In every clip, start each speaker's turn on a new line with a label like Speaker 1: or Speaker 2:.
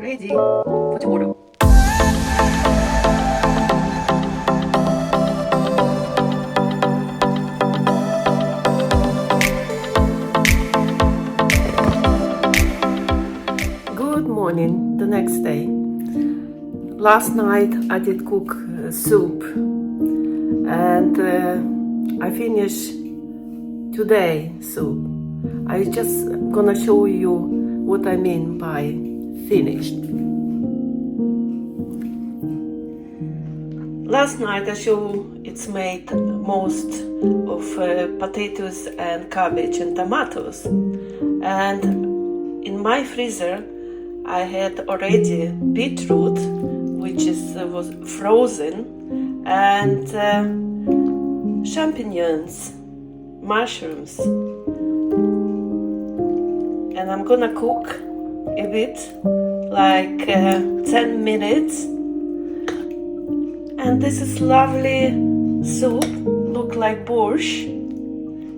Speaker 1: ready for tomorrow. Good morning, the next day. Last night I did cook soup and I finished today soup. I just gonna show you what I mean by finished. Last night I showed it's made most of potatoes and cabbage and tomatoes, and in my freezer I had already beetroot, which was frozen, and champignons, mushrooms, and I'm gonna cook a bit, like 10 minutes, and this is lovely soup, look like borscht,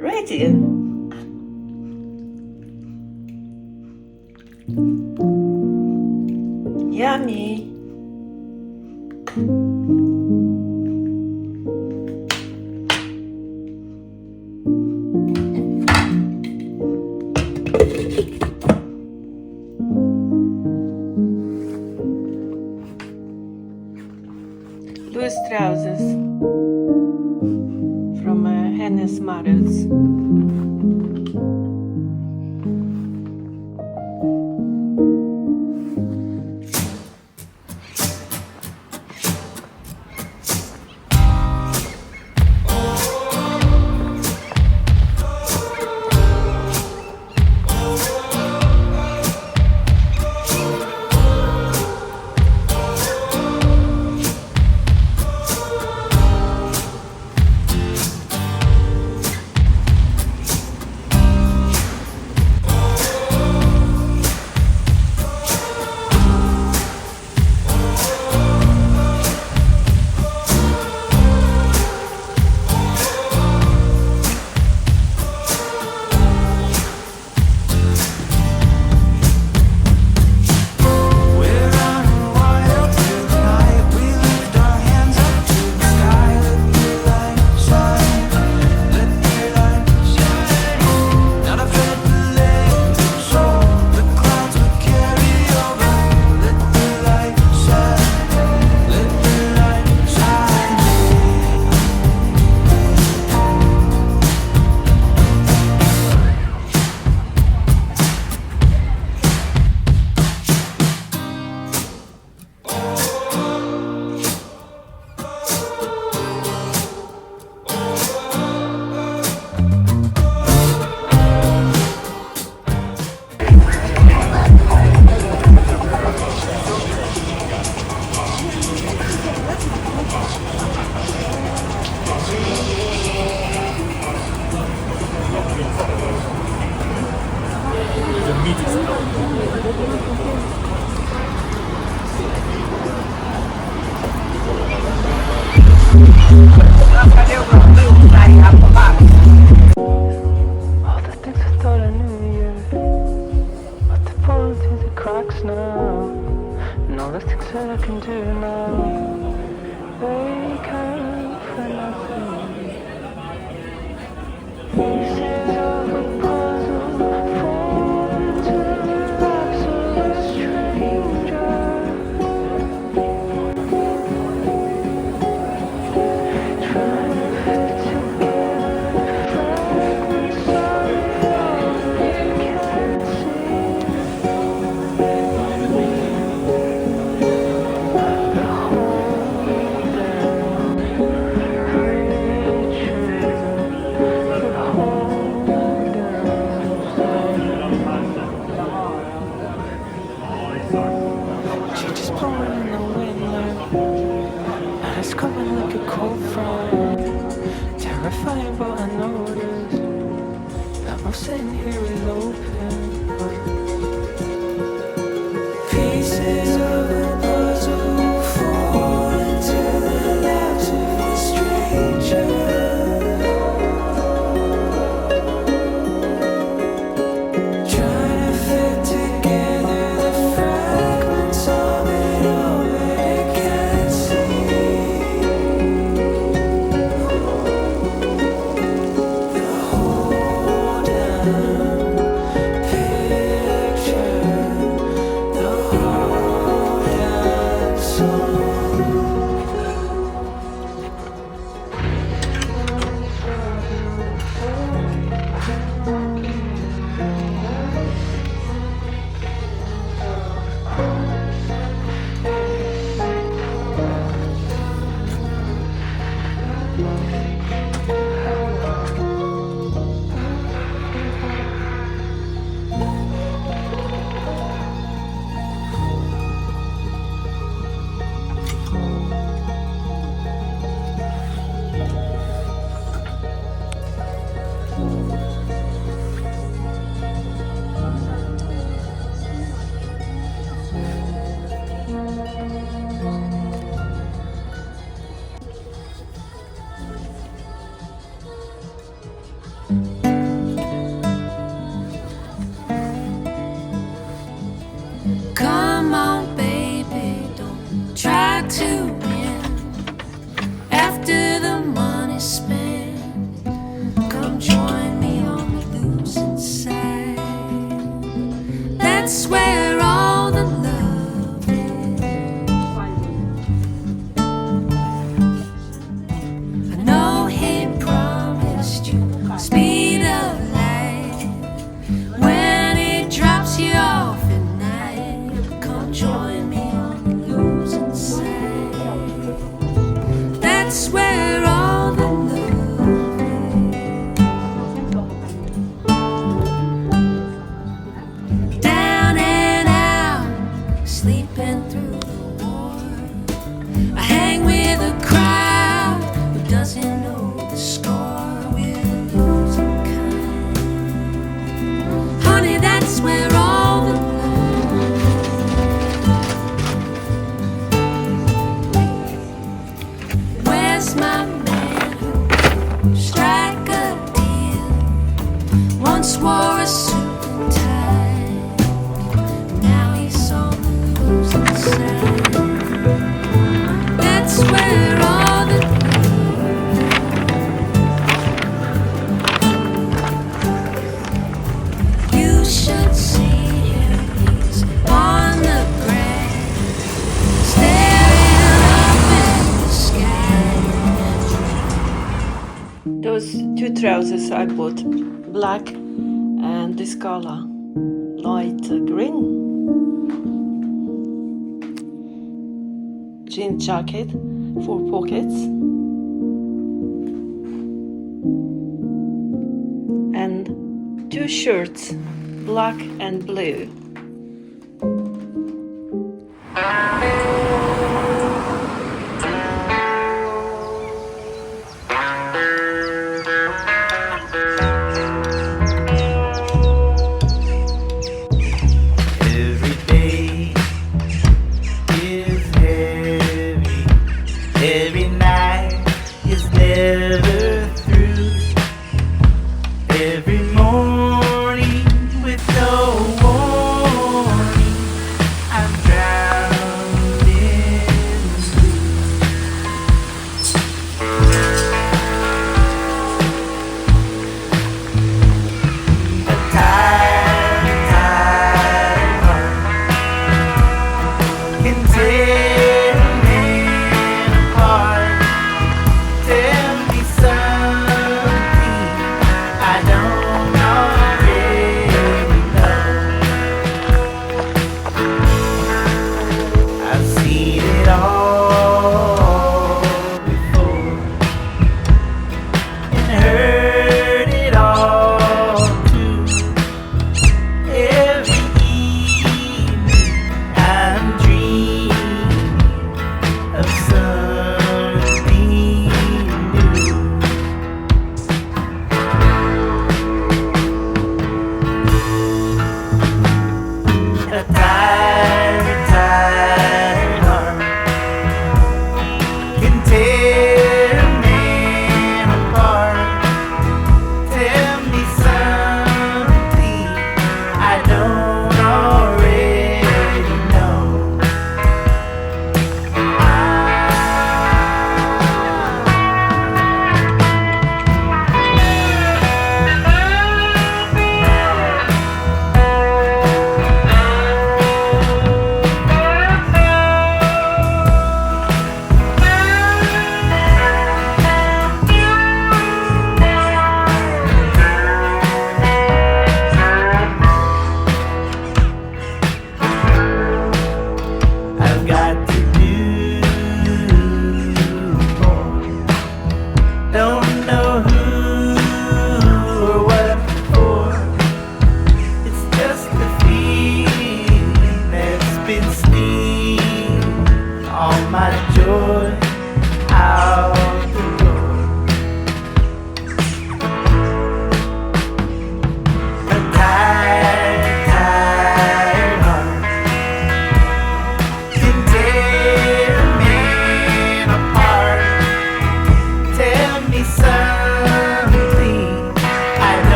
Speaker 1: ready. Yummy. Loose trousers from Hennes Models.
Speaker 2: All the things I thought I knew you, but they're falling through the cracks now. And all the things that I can do now, they count for nothing. Pieces of a puzzle fall into the laps of a stranger. Trying to fit together fragments of all you can't see. The whole terrifying, but I notice that I'm sitting here is open. Pieces of a puzzle fall into the laps of a stranger. Trying to fit together the fragments
Speaker 3: to win. After the money's spent, come join me on the losing side. That's where all the love is. I know he promised you speed of light. When he drops you off at night, come join me on the losing side. That's where all the love is. Down and out, sleeping through the war. I hang with a crowd who doesn't know the score. We're losing kind. Honey, that's where all the love. Where's my man who strike a deal? Once wore a suit and tie. Now he's on the losing side. That's where all the you should see him. He's on the ground, staring up at the sky.
Speaker 1: Those two trousers I bought, black and this color, light green. Jean jacket, 4 pockets. And 2 shirts, black and blue.
Speaker 4: Every day is heavy. Every night is never through. Every morning with no warning, I'm drowned in blue. A tired, tired heart can tear a man apart. Tell me something I don't already know. I've seen it all before and heard it all too. Every evening I'm dreaming of something new. A tired, tired heart can tear a man apart. Tell me something I don't already know.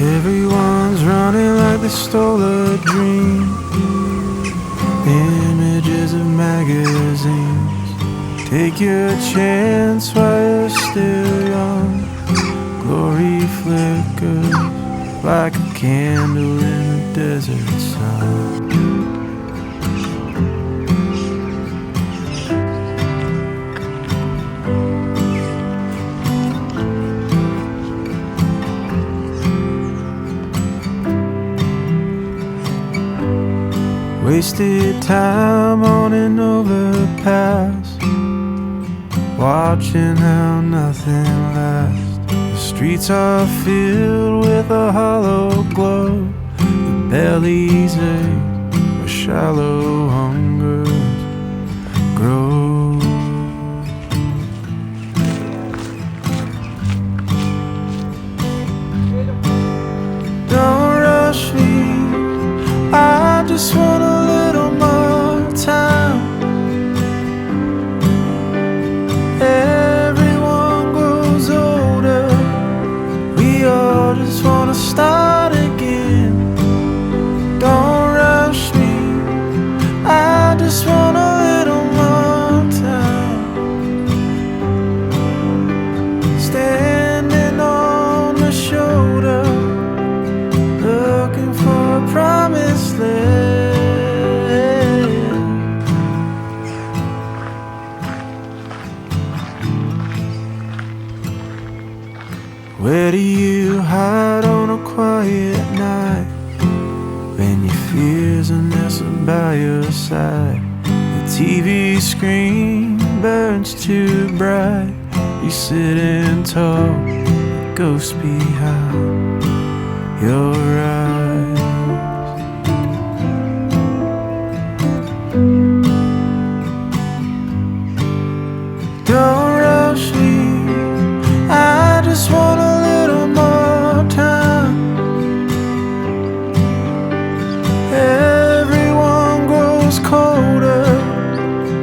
Speaker 5: Everyone's running like they stole a dream. Images of magazines. Take your chance while you're still young. Glory flickers like a candle in the desert sun. Wasted time on an overpass, watching how nothing lasts. The streets are filled with a hollow glow. The bellies ache where shallow hungers grow. Don't rush me, I just want a little more time. Everyone grows older, we all just wanna start again. Don't rush me, I just want a little more time. Standing on the shoulder, looking for a promised land. Where do you hide on a quiet night when your fears are nestled by your side? The TV screen burns too bright. You sit and talk, a ghost behind your eyes. Don't rush me, I just want a little more time. Everyone grows colder,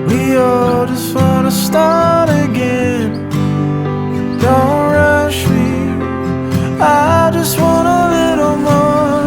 Speaker 5: we all just wanna start again. Don't rush me, I just want a little more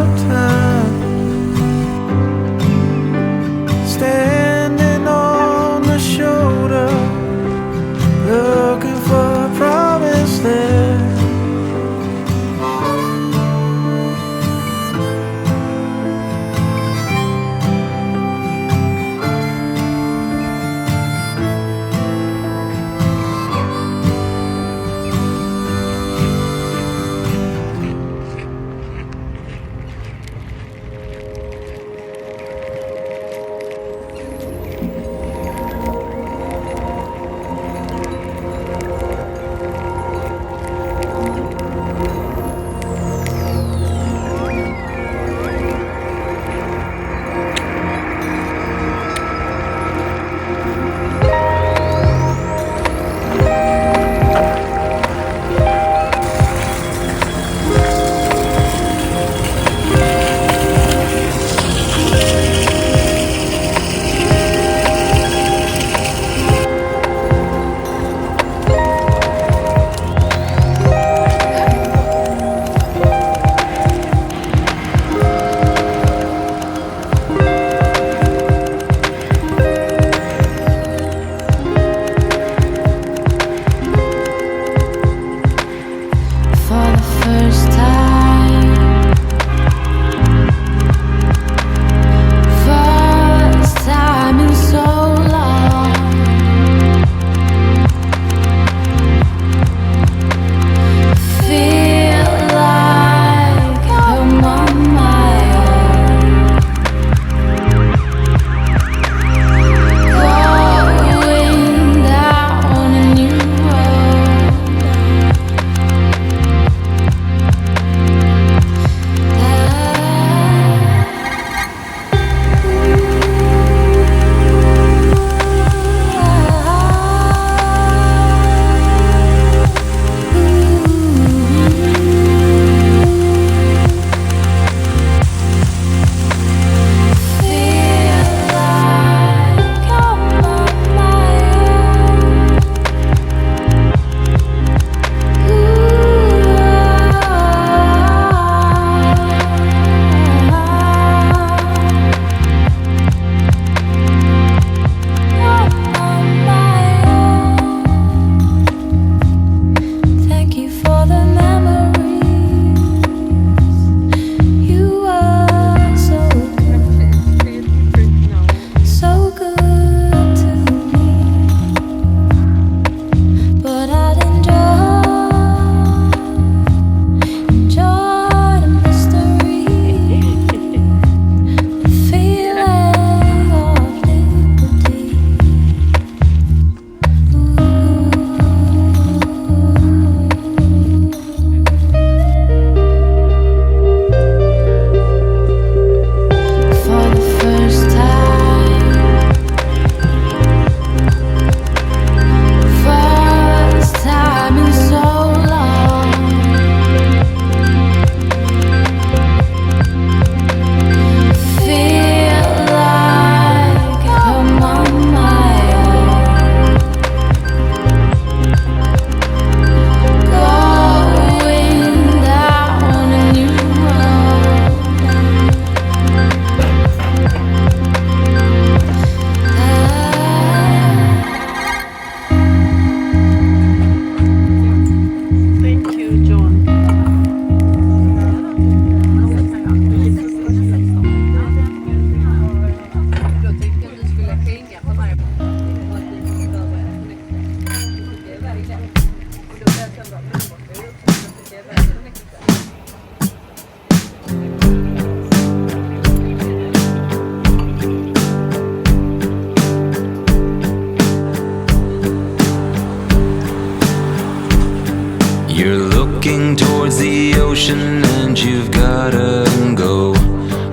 Speaker 5: You're looking towards the ocean and you've gotta go,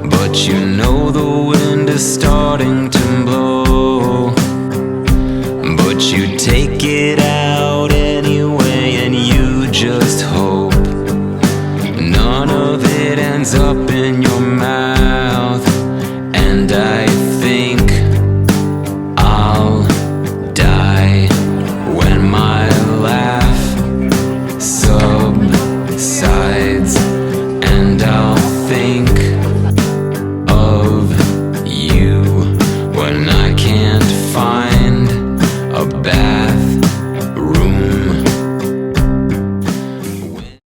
Speaker 5: but you know the wind is starting to blow. But you take it out anyway and you just hope none of it ends up